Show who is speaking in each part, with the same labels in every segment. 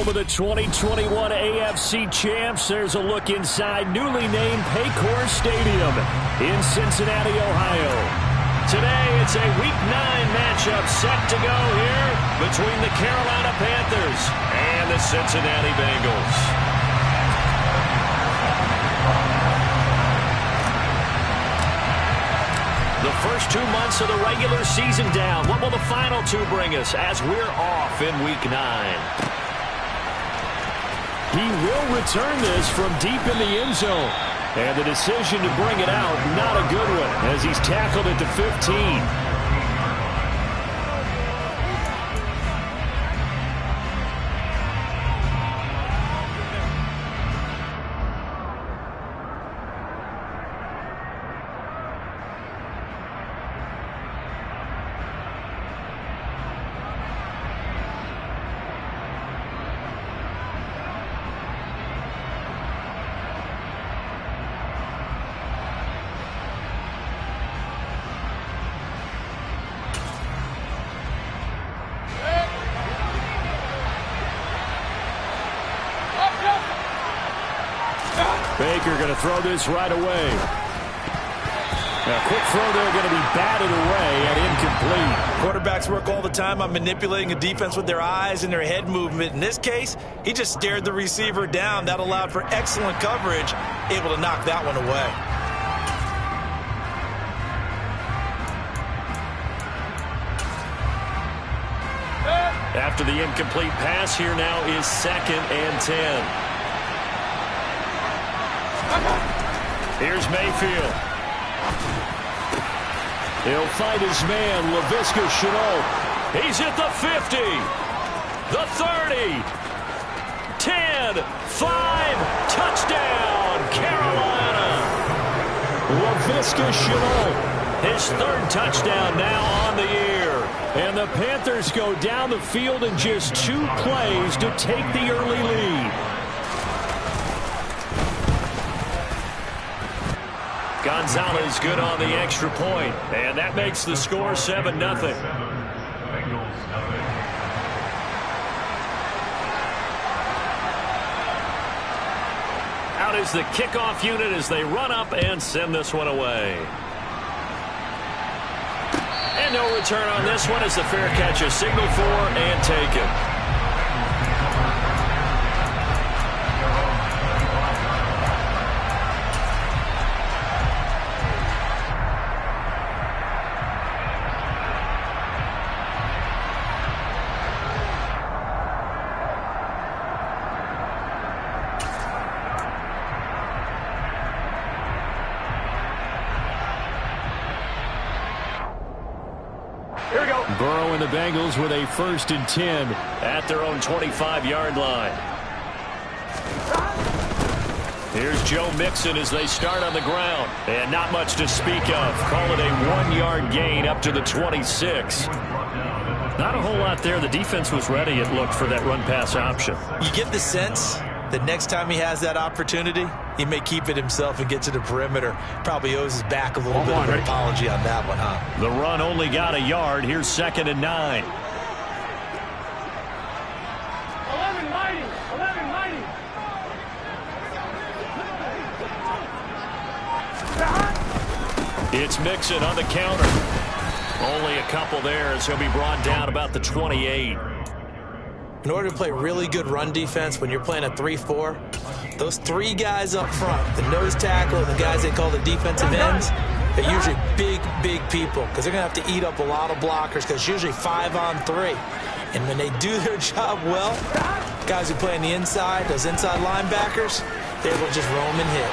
Speaker 1: home of the 2021 AFC champs. There's a look inside newly named Paycor Stadium in Cincinnati, Ohio. Today, it's a Week 9 matchup set to go here between the Carolina Panthers and the Cincinnati Bengals. The first 2 months of the regular season down. What will the final 2 bring us as we're off in Week 9? He will return this from deep in the end zone. And the decision to bring it out, not a good one, as he's tackled at the 15. Baker going to throw this right away. A quick throw there going to be batted away and incomplete.
Speaker 2: Quarterbacks work all the time on manipulating a defense with their eyes and their head movement. In this case, he just stared the receiver down. That allowed for excellent coverage, able to knock that one away.
Speaker 1: After the incomplete pass, here now is 2nd and 10. Here's Mayfield. He'll fight his man, Laviska Shenault. He's at the 50, the 30, 10, 5, touchdown, Carolina. Laviska Shenault, his 3rd touchdown now on the year. And the Panthers go down the field in just 2 plays to take the early lead. Gonzalez good on the extra point, and that makes the score 7-0. Out is the kickoff unit as they run up and send this one away. And no return on this one as the fair catch is signaled for and taken. Burrow and the Bengals with a 1st and 10 at their own 25-yard line. Here's Joe Mixon as they start on the ground. And not much to speak of. Call it a 1-yard gain up to the 26. Not a whole lot there. The defense was ready, it looked, for that run-pass option.
Speaker 2: You get the sense that next time he has that opportunity, he may keep it himself and get to the perimeter. Probably owes his back a little bit of an apology on that one, huh?
Speaker 1: The run only got a yard. Here's 2nd and 9.
Speaker 3: 11 mighty.
Speaker 1: It's Mixon on the counter. Only a couple there as he'll be brought down about the 28.
Speaker 2: In order to play really good run defense when you're playing a 3-4, those 3 guys up front, the nose tackle and the guys they call the defensive ends, they're usually big people because they're going to have to eat up a lot of blockers because it's usually 5-on-3. And when they do their job well, guys who play on the inside, those inside linebackers, they will just roam and hit.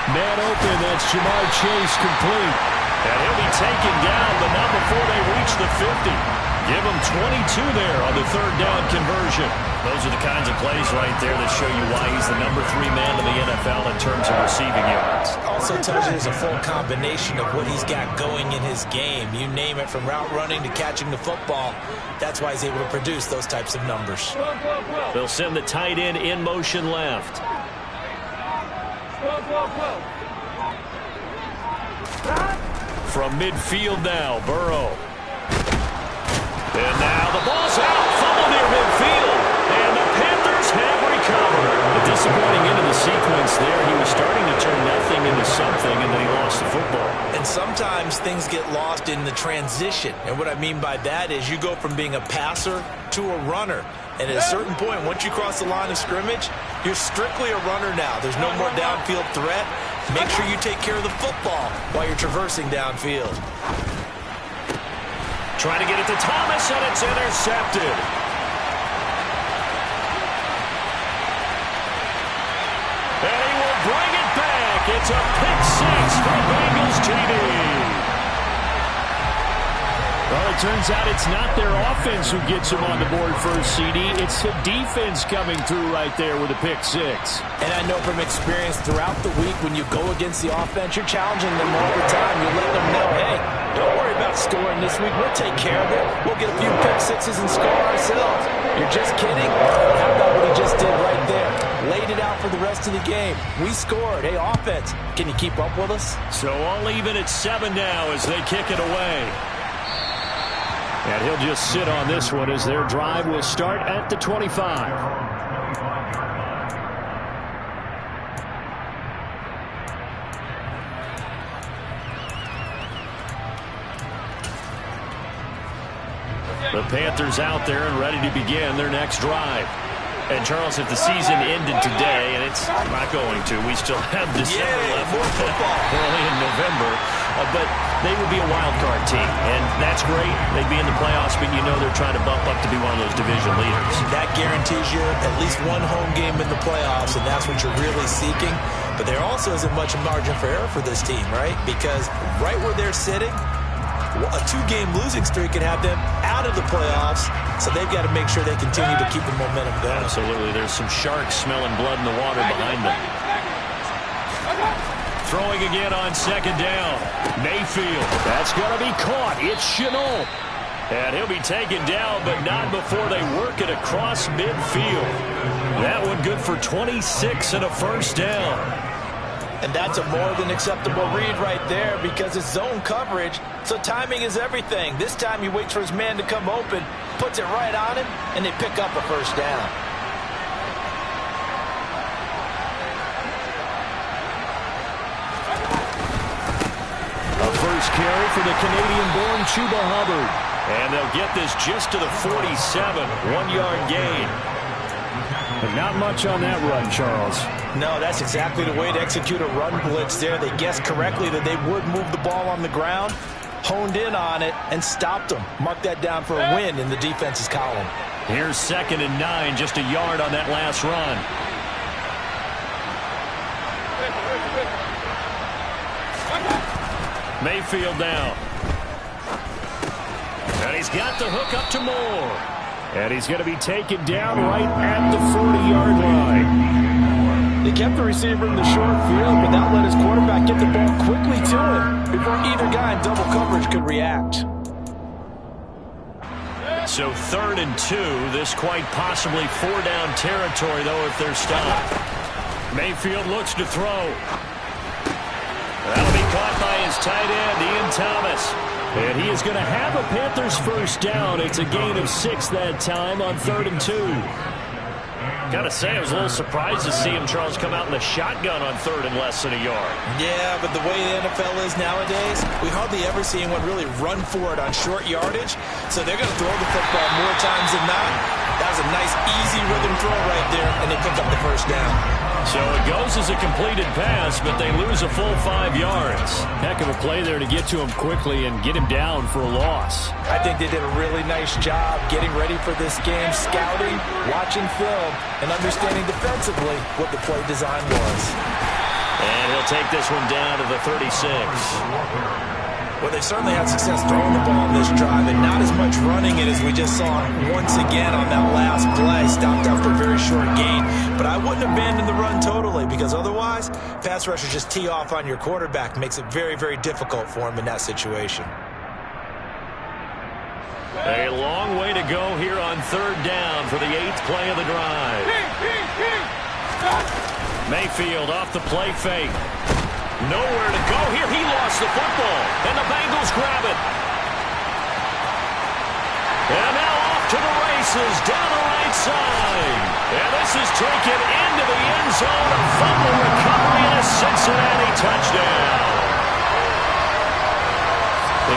Speaker 1: Man open, that's Jamar Chase complete. And he'll be taken down, but not before they reach the 50. Give him 22 there on the 3rd down conversion. Those are the kinds of plays right there that show you why he's the number 3 man in the NFL in terms of receiving yards.
Speaker 2: Also tells you there's a full combination of what he's got going in his game. You name it, from route running to catching the football. That's why he's able to produce those types of numbers.
Speaker 1: They'll send the tight end in motion left. From midfield now, Burrow. And now the ball's out. Fumble near midfield. And the Panthers
Speaker 2: sometimes things get lost in the transition. And what I mean by that is you go from being a passer to a runner. And at a certain point, once you cross the line of scrimmage, you're strictly a runner now. There's no more downfield threat. Make sure you take care of the football while you're traversing downfield.
Speaker 1: Trying to get it to Thomas, and it's intercepted. And he will bring it back. It's a pick six for Bengals TD.
Speaker 4: Well, it turns out it's not their offense who gets them on the board first, CD. It's the defense coming through right there with a pick six.
Speaker 5: And I know from experience throughout the week when you go against the offense, you're challenging them all the time. You let them know, hey, don't worry about scoring this week. We'll take care of it. We'll get a few pick sixes and score ourselves. You're just kidding? How about what he just did right there? Laid it out for the rest of the game. We scored. Hey, offense, can you keep up with us?
Speaker 1: So all even at 7 now as they kick it away.
Speaker 4: And he'll just sit on this one as their drive will start at the 25.
Speaker 1: The Panthers out there and ready to begin their next drive. And, Charles, if the season ended today, and it's not going to, we still have December left.
Speaker 2: More football.
Speaker 1: Early in November. But they would be a wild card team. And that's great. They'd be in the playoffs, but you know they're trying to bump up to be one of those division leaders.
Speaker 2: That guarantees you at least one home game in the playoffs, and that's what you're really seeking. But there also isn't much margin for error for this team, right? Because right where they're sitting, a 2-game losing streak can have them out of the playoffs, so they've got to make sure they continue to keep the momentum going.
Speaker 1: Absolutely. There's some sharks smelling blood in the water behind them. Throwing again on second down. Mayfield.
Speaker 4: That's going to be caught. It's Chenault.
Speaker 1: And he'll be taken down, but not before they work it across midfield. That one good for 26 and a first down.
Speaker 5: And that's a more than acceptable read right there because it's zone coverage, so timing is everything. This time he waits for his man to come open, puts it right on him, and they pick up a first down.
Speaker 4: A first carry for the Canadian-born Chuba Hubbard.
Speaker 1: And they'll get this just to the 47, 1-yard gain.
Speaker 4: But not much on that run, Charles.
Speaker 5: No, that's exactly the way to execute a run blitz there. They guessed correctly that they would move the ball on the ground, honed in on it, and stopped them. Mark that down for a win in the defense's column.
Speaker 1: Here's 2nd and 9, just a yard on that last run. Mayfield now. And he's got the hook up to Moore.
Speaker 4: And he's going to be taken down right at the 40-yard line.
Speaker 5: They kept the receiver in the short field, but that let his quarterback get the ball quickly to him before either guy in double coverage could react.
Speaker 1: So 3rd and 2. This quite possibly 4-down territory, though, if they're stopped. Mayfield looks to throw. That'll be caught by his tight end, Ian Thomas.
Speaker 4: And he is going to have a Panthers first down. It's a gain of 6 that time on 3rd and 2.
Speaker 1: Gotta say, I was a little surprised to see him, Charles, come out in the shotgun on 3rd and less than a yard.
Speaker 2: Yeah, but the way the NFL is nowadays, we hardly ever see anyone really run for it on short yardage. So they're going to throw the football more times than not. That was a nice, easy rhythm throw right there, and they pick up the first down.
Speaker 1: So it goes as a completed pass, but they lose a full 5 yards.
Speaker 4: Heck of a play there to get to him quickly and get him down for a loss.
Speaker 5: I think they did a really nice job getting ready for this game, scouting, watching film, and understanding defensively what the play design was.
Speaker 1: And he'll take this one down to the 36.
Speaker 2: Well, they certainly had success throwing the ball on this drive and not as much running it as we just saw once again on that last play. Stopped after a very short gain. But I wouldn't abandon the run totally because otherwise, pass rushers just tee off on your quarterback. Makes it very, very difficult for him in that situation.
Speaker 1: A long way to go here on 3rd down for the 8th play of the drive. Mayfield off the play fake. Nowhere to go here. He lost the football, and the Bengals grab it. And now off to the races down the right side. And this is taken into the end zone. A fumble recovery and a Cincinnati touchdown.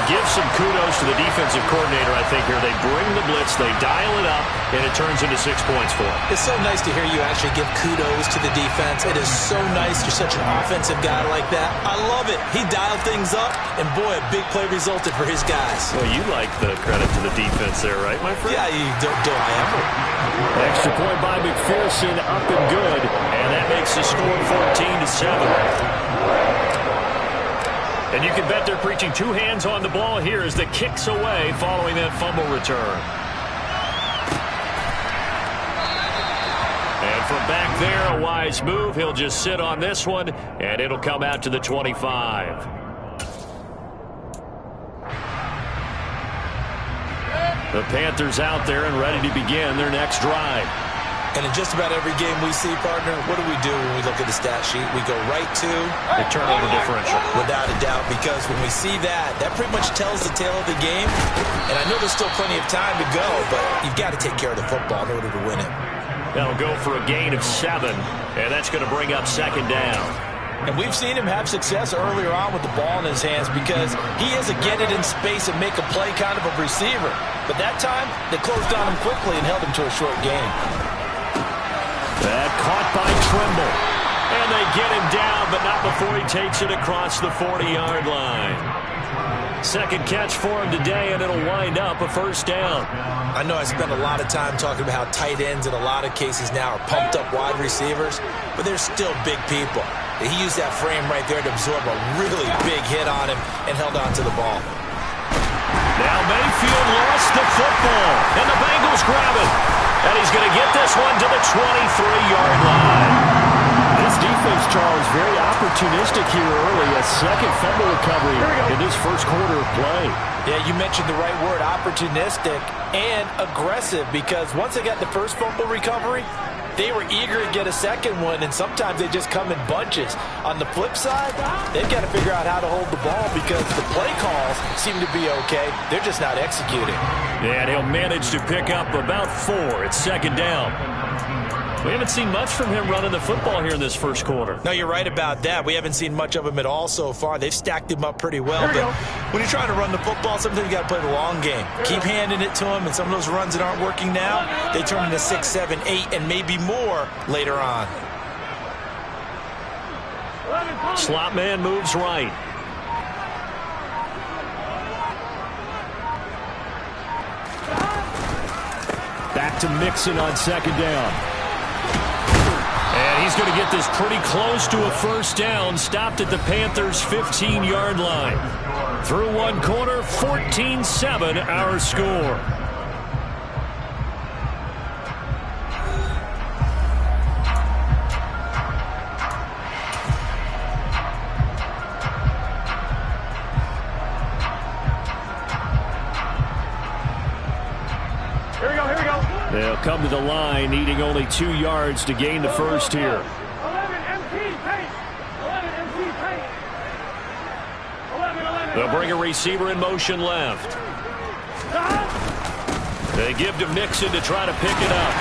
Speaker 1: give some kudos to the defensive coordinator, I think, here. They bring the blitz, they dial it up, and it turns into 6 points for them.
Speaker 2: It's so nice to hear you actually give kudos to the defense. It is so nice. You're such an offensive guy like that. I love it. He dialed things up, and boy, a big play resulted for his guys.
Speaker 1: Well, you like the credit to the defense there, right, my friend?
Speaker 2: Yeah, do I ever?
Speaker 4: Extra point by McPherson, up and good.
Speaker 1: And that makes the score 14-7. And you can bet they're preaching two hands on the ball here as the kick's away following that fumble return. And from back there, a wise move. He'll just sit on this one, and it'll come out to the 25. The Panthers out there and ready to begin their next drive.
Speaker 2: And in just about every game we see, partner, what do we do when we look at the stat sheet? We go right to
Speaker 1: the turnover differential.
Speaker 2: Without a doubt, because when we see that, that pretty much tells the tale of the game. And I know there's still plenty of time to go, but you've got to take care of the football in order to win it.
Speaker 1: That'll go for a gain of 7, and that's going to bring up second down.
Speaker 5: And we've seen him have success earlier on with the ball in his hands because he is a get it in space and make a play kind of a receiver. But that time, they closed on him quickly and held him to a short gain.
Speaker 1: That caught by Trimble. And they get him down, but not before he takes it across the 40-yard line. Second catch for him today, and it'll wind up a first down.
Speaker 2: I know I spent a lot of time talking about how tight ends in a lot of cases now are pumped up wide receivers, but they're still big people. He used that frame right there to absorb a really big hit on him and held on to the ball.
Speaker 1: Now Mayfield lost the football, and the Bengals grab it. And he's going to get this one to the 23-yard line.
Speaker 4: This defense, Charles, very opportunistic here early. A second fumble recovery in this first quarter of play.
Speaker 5: Yeah, you mentioned the right word, opportunistic and aggressive, because once they got the first fumble recovery, they were eager to get a second one, and sometimes they just come in bunches. On the flip side, they've got to figure out how to hold the ball because the play calls seem to be okay. They're just not executing.
Speaker 1: Yeah, and he'll manage to pick up about 4. It's second down. We haven't seen much from him running the football here in this first quarter.
Speaker 2: No, you're right about that. We haven't seen much of him at all so far. They've stacked him up pretty well. But when you're trying to run the football, sometimes you got to play the long game. Keep handing it to him, and some of those runs that aren't working now, they turn into 6, 7, 8, and maybe more later on.
Speaker 1: Slot man moves right.
Speaker 4: Back to Mixon on second down.
Speaker 1: And he's going to get this pretty close to a first down. Stopped at the Panthers' 15-yard line. Through one quarter, 14-7 our score. They'll come to the line, needing only 2 yards to gain the first here.
Speaker 3: 11 MT paint. 11 MT paint. 11.
Speaker 1: They'll bring a receiver in motion left. They give to Mixon to try to pick it up.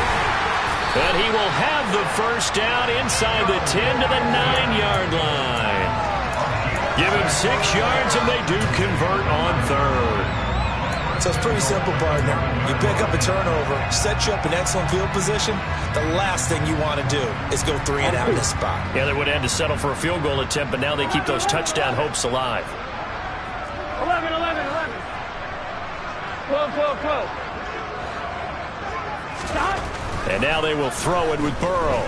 Speaker 1: And he will have the first down inside the 10 to the 9-yard line. Give him 6 yards, and they do convert on third.
Speaker 2: So it's pretty simple, partner. You pick up a turnover, set you up in excellent field position. The last thing you want to do is go 3 and out in this spot.
Speaker 1: Yeah, they would have had to settle for a field goal attempt, but now they keep those touchdown hopes alive.
Speaker 3: 11. 12. Stop.
Speaker 1: And now they will throw it with Burrow.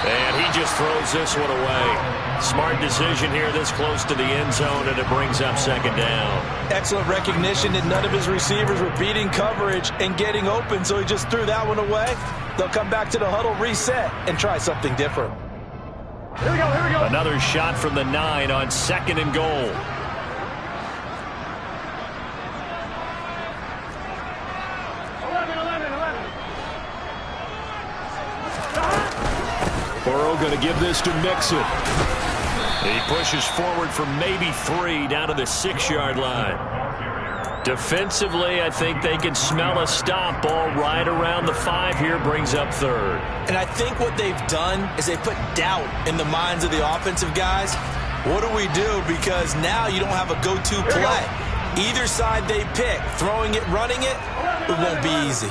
Speaker 1: And he just throws this one away. Smart decision here this close to the end zone, and it brings up second down.
Speaker 5: Excellent recognition that none of his receivers were beating coverage and getting open, so he just threw that one away. They'll come back to the huddle, reset, and try something different.
Speaker 3: Here we go.
Speaker 1: Another shot from the 9 on second and goal.
Speaker 4: Burrow going to give this to Mixon.
Speaker 1: He pushes forward for maybe 3 down to the 6-yard line. Defensively, I think they can smell a stop. Ball right around the 5 here, brings up third.
Speaker 2: And I think what they've done is they put doubt in the minds of the offensive guys. What do we do? Because now you don't have a go-to play. Either side they pick, throwing it, running it, it won't be easy.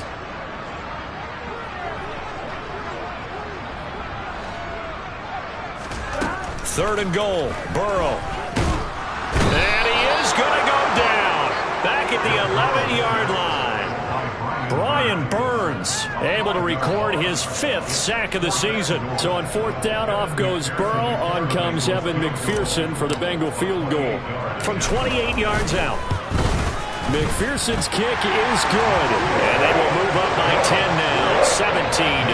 Speaker 1: Third and goal, Burrow. And he is going to go down. Back at the 11-yard line. Brian Burns able to record his 5th sack of the season.
Speaker 4: So on 4th down, off goes Burrow. On comes Evan McPherson for the Bengal field goal.
Speaker 1: From 28 yards out.
Speaker 4: McPherson's kick is good.
Speaker 1: And they will move up by 10 now,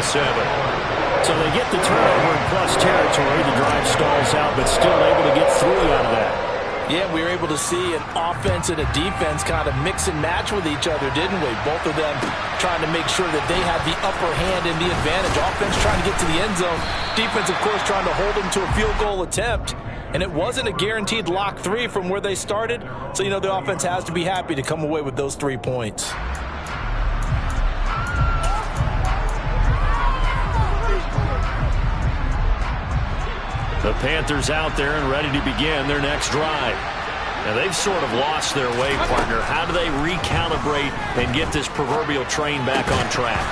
Speaker 1: 17-7.
Speaker 4: So they get the turnover in plus territory. The drive stalls out, but still able to get 3 out of that.
Speaker 5: Yeah, we were able to see an offense and a defense kind of mix and match with each other, didn't we? Both of them trying to make sure that they had the upper hand and the advantage. Offense trying to get to the end zone. Defense, of course, trying to hold them to a field goal attempt. And it wasn't a guaranteed lock 3 from where they started. So, you know, the offense has to be happy to come away with those 3 points.
Speaker 1: The Panthers out there and ready to begin their next drive. Now, they've sort of lost their way, partner. How do they recalibrate and get this proverbial train back on track?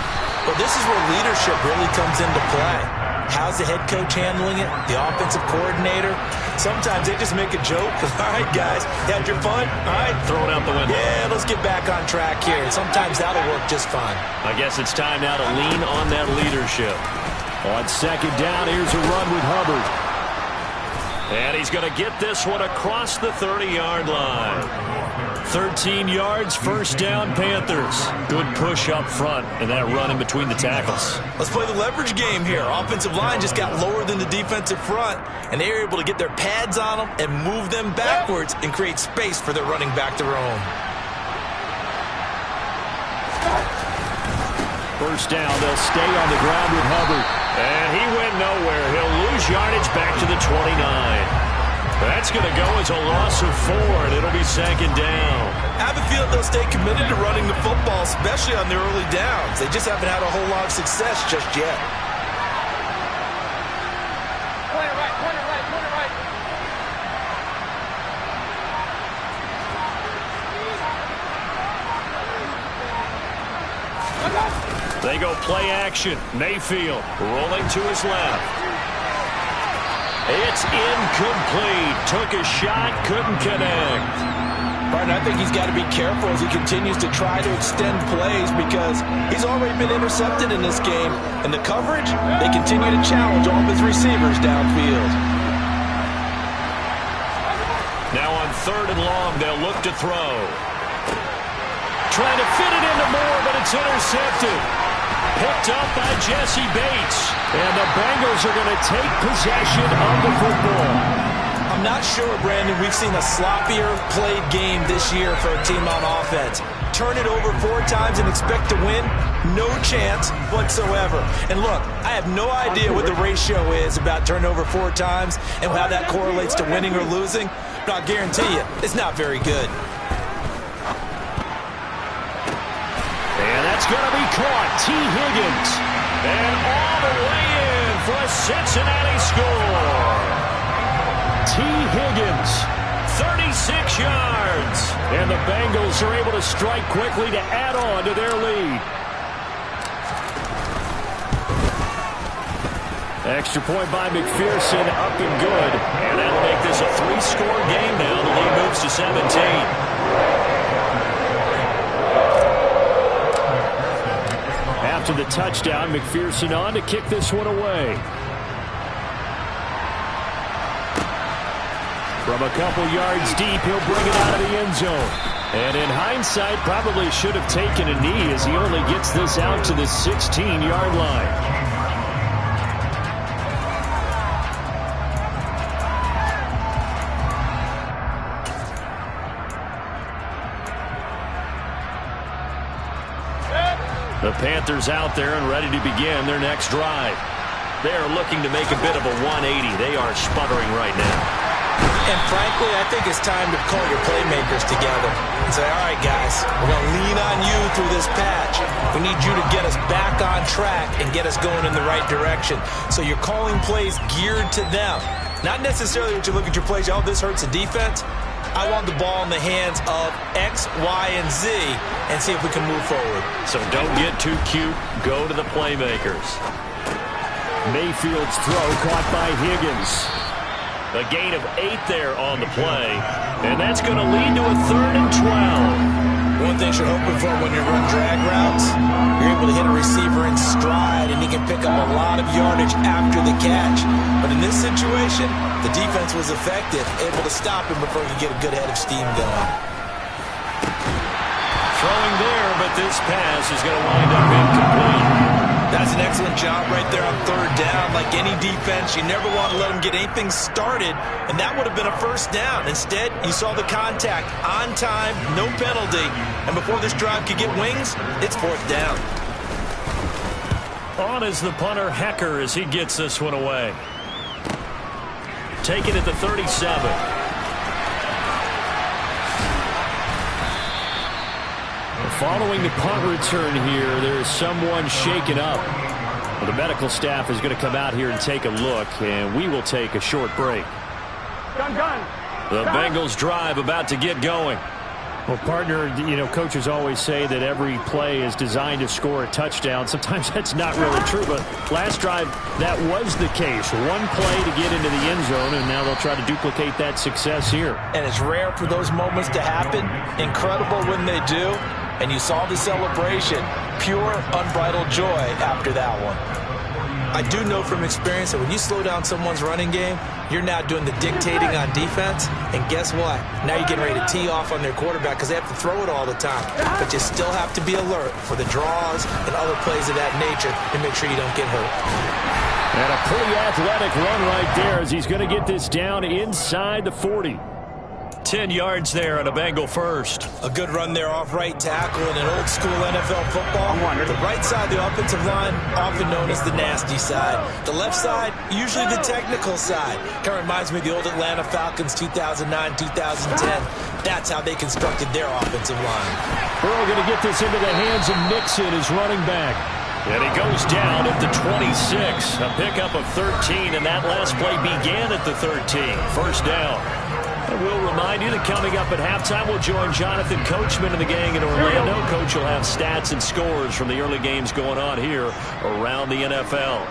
Speaker 2: Well, this is where leadership really comes into play. How's the head coach handling it? The offensive coordinator? Sometimes they just make a joke. All right, guys, you had your fun? All right.
Speaker 1: Throw it out the window.
Speaker 2: Yeah, let's get back on track here. Sometimes that'll work just fine.
Speaker 1: I guess it's time now to lean on that leadership.
Speaker 4: On 2nd down, here's a run with Hubbard.
Speaker 1: And he's going to get this one across the 30-yard line. 13 yards, 1st down, Panthers. Good push up front and that run in between the tackles.
Speaker 2: Let's play the leverage game here. Offensive line just got lower than the defensive front, and they were able to get their pads on them and move them backwards and create space for their running back to roam.
Speaker 4: 1st down, they'll stay on the ground with Hubbard.
Speaker 1: And he went nowhere. He'll lose yardage back to the 29. That's going to go as a loss of 4, and it'll be 2nd down.
Speaker 2: I have a feeling they'll stay committed to running the football, especially on their early downs. They just haven't had a whole lot of success just yet.
Speaker 3: Corner right, corner right, corner right.
Speaker 1: They go play action. Mayfield rolling to his left. It's incomplete. Took a shot, couldn't connect.
Speaker 5: Martin, I think he's got to be careful as he continues to try to extend plays because he's already been intercepted in this game. And the coverage, they continue to challenge all of his receivers downfield.
Speaker 1: Now on 3rd and long, they'll look to throw. Trying to fit it into Moore, but it's intercepted. Picked up by Jesse Bates.
Speaker 4: And the Bengals are going to take possession of the football.
Speaker 2: I'm not sure, Brandon, we've seen a sloppier played game this year for a team on offense. Turn it over 4 times and expect to win? No chance whatsoever. And look, I have no idea what the ratio is about turnover 4 times and how that correlates to winning or losing, but I'll guarantee you, it's not very good.
Speaker 1: And that's going to be caught. T. Higgins. And all the way in for a Cincinnati score. T. Higgins, 36 yards.
Speaker 4: And the Bengals are able to strike quickly to add on to their lead. Extra point by McPherson, up and good.
Speaker 1: And that'll make this a 3-score game now. The lead moves to 17.
Speaker 4: After the touchdown, McPherson on to kick this one away. From a couple yards deep, he'll bring it out of the end zone. And in hindsight, probably should have taken a knee as he only gets this out to the 16-yard line.
Speaker 1: The Panthers out there and ready to begin their next drive. They are looking to make a bit of a 180. They are sputtering right now.
Speaker 2: And frankly, I think it's time to call your playmakers together and say, all right, guys, we're going to lean on you through this patch. We need you to get us back on track and get us going in the right direction. So you're calling plays geared to them. Not necessarily what you look at your plays, oh, this hurts the defense. I want the ball in the hands of X, Y, and Z and see if we can move forward.
Speaker 1: So don't get too cute. Go to the playmakers.
Speaker 4: Mayfield's throw caught by Higgins.
Speaker 1: A gain of 8 there on the play. And that's going to lead to a 3rd and 12.
Speaker 2: One thing you're hoping for when you run drag routes, you're able to hit a receiver in stride, and he can pick up a lot of yardage after the catch. But in this situation, the defense was effective, able to stop him before he could get a good head of steam going.
Speaker 1: Throwing there, but this pass is going to wind up incomplete.
Speaker 2: That's an excellent job right there on 3rd down. Like any defense, you never want to let them get anything started, and that would have been a 1st down. Instead, you saw the contact on time, no penalty, and before this drive could get wings, it's 4th down.
Speaker 1: On is the punter, Hecker, as he gets this one away. Taken at the 37.
Speaker 4: Following the punt return here, there's someone shaken up. Well, the medical staff is going to come out here and take a look, and we will take a short break.
Speaker 1: The Bengals drive about to get going.
Speaker 4: Well, partner, you know, coaches always say that every play is designed to score a touchdown. Sometimes that's not really true, but last drive, that was the case. One play to get into the end zone, and now they'll try to duplicate that success here.
Speaker 2: And it's rare for those moments to happen. Incredible when they do. And you saw the celebration. Pure, unbridled joy after that one. I do know from experience that when you slow down someone's running game, you're now doing the dictating on defense. And guess what? Now you're getting ready to tee off on their quarterback because they have to throw it all the time. But you still have to be alert for the draws and other plays of that nature to make sure you don't get hurt.
Speaker 4: And a pretty athletic run right there as he's going to get this down inside the 40.
Speaker 1: 10 yards there on a Bengal 1st.
Speaker 2: A good run there off right tackle in an old school NFL football. The right side of the offensive line, often known as the nasty side. The left side, usually the technical side. Kind of reminds me of the old Atlanta Falcons 2009, 2010. That's how they constructed their offensive line.
Speaker 4: Burrow going to get this into the hands of Mixon, his running back.
Speaker 1: And he goes down at the 26. A pickup of 13, and that last play began at the 13. 1st down. And we'll remind you that coming up at halftime, we'll join Jonathan Coachman and the gang in Orlando. Coach will have stats and scores from the early games going on here around the NFL.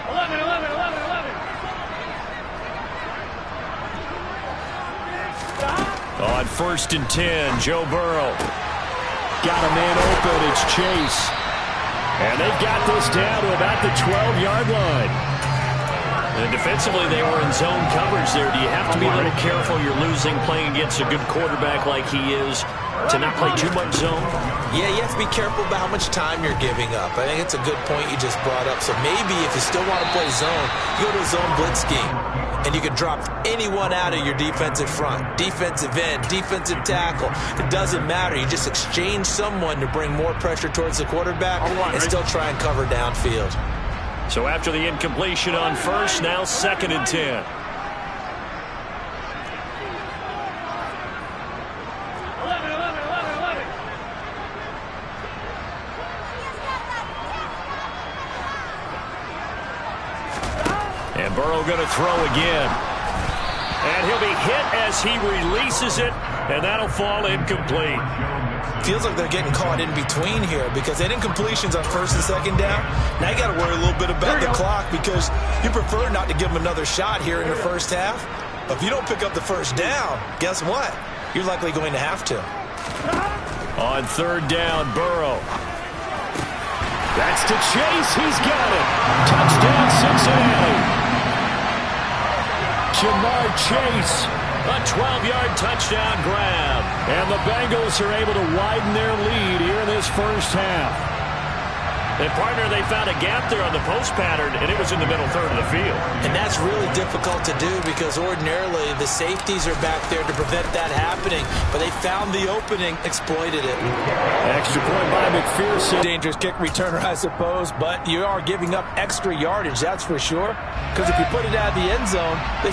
Speaker 3: 11.
Speaker 1: On 1st and 10, Joe Burrow. Got a man open, it's Chase. And they've got this down to about the 12-yard line. And defensively, they were in zone coverage there. Do you have to be a little careful? You're losing playing against a good quarterback like he is to not play too much zone?
Speaker 2: Yeah, you have to be careful about how much time you're giving up. I think it's a good point you just brought up. So maybe if you still want to play zone, you go to a zone blitz scheme. And you can drop anyone out of your defensive front. Defensive end, defensive tackle. It doesn't matter. You just exchange someone to bring more pressure towards the quarterback and still try and cover downfield.
Speaker 1: So after the incompletion on 1st, now 2nd and 10.
Speaker 3: 11.
Speaker 1: And Burrow going to throw again. And he'll be hit as he releases it, and that'll fall incomplete.
Speaker 2: Feels like they're getting caught in between here because they had incompletions on 1st and 2nd down. Now you got to worry a little bit about the clock because you prefer not to give them another shot here in the 1st half. But if you don't pick up the 1st down, guess what? You're likely going to have to.
Speaker 1: On 3rd down, Burrow.
Speaker 4: That's to Chase. He's got it. Touchdown, Cincinnati. Jamar Chase.
Speaker 1: A 12-yard touchdown grab.
Speaker 4: And the Bengals are able to widen their lead here in this 1st half.
Speaker 1: And, partner, they found a gap there on the post pattern, and it was in the middle third of the field.
Speaker 2: And that's really difficult to do because ordinarily the safeties are back there to prevent that happening. But they found the opening, exploited it.
Speaker 4: Extra point by McPherson.
Speaker 5: Dangerous kick returner, I suppose, but you are giving up extra yardage, that's for sure. Because if you put it out of the end zone, they